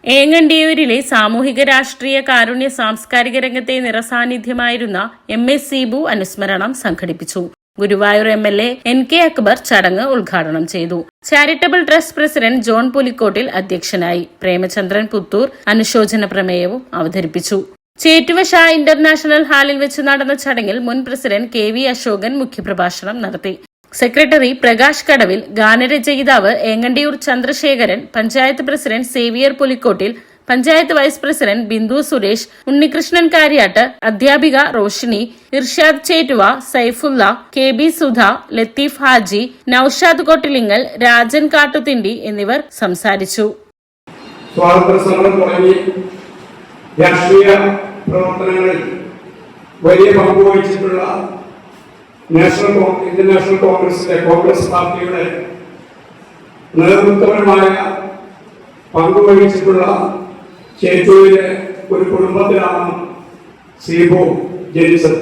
ഏങ്ങണ്ടിയൂരിലെ സാമൂഹിക രാഷ്ട്രീയ കാരുണ്യ സാംസ്കാരിക രംഗത്തെ നിറസാന്നിധ്യമായിരുന്ന MS സീബു അനുസ്മരണം സംഘടിപ്പിച്ചു. ഗുരുവായൂർ MLA NK അക്ബർ ചടങ്ങ് ഉദ്ഘാടനം ചെയ്തു. Charitable trust president John Pulikottil അധ്യക്ഷനായി. പ്രേമചന്ദ്രൻ പുത്തൂർ അനുശോചന പ്രമേയവും അവതരിപ്പിച്ചു. ചേറ്റുവ ഷാ ഇന്റർനാഷണൽ ഹാളിൽ വെച്ച് നടന്ന ചടങ്ങിൽ മുൻ പ്രസിഡന്റ് KV അശോകൻ മുഖ്യപ്രഭാഷണം നടത്തി. സെക്രട്ടറി പ്രകാശ് കടവിൽ, ഗാനരചയിതാവ് Engandiyur Chandrasekharan, panchayat president Xavier Pulikkottil, panchayat vice president Bindu Suresh, Unnikrishnan Kariyattu, അധ്യാപിക റോഷിനി, ഇർഷാദ് ചേറ്റുവ, സൈഫുല്ല, KB സുധ, ലത്തീഫ് ഹാജി, നൌഷാദ് കൊട്ടിലിങ്ങൽ, രാജൻ കാട്ടുതിണ്ടി എന്നിവർ സംസാരിച്ചു. രാഷ്ട്രീയ പ്രവർത്തനങ്ങളിൽ വലിയ പങ്കുവഹിച്ചിട്ടുള്ള ഇന്ത്യൻ നാഷണൽ കോൺഗ്രസ് പാർട്ടിയുടെ നേതൃത്വപരമായ പങ്കുവഹിച്ചിട്ടുള്ള ചേറ്റുവിലെ ഒരു കുടുംബത്തിലാണ് സീബു ജനിച്ചത്.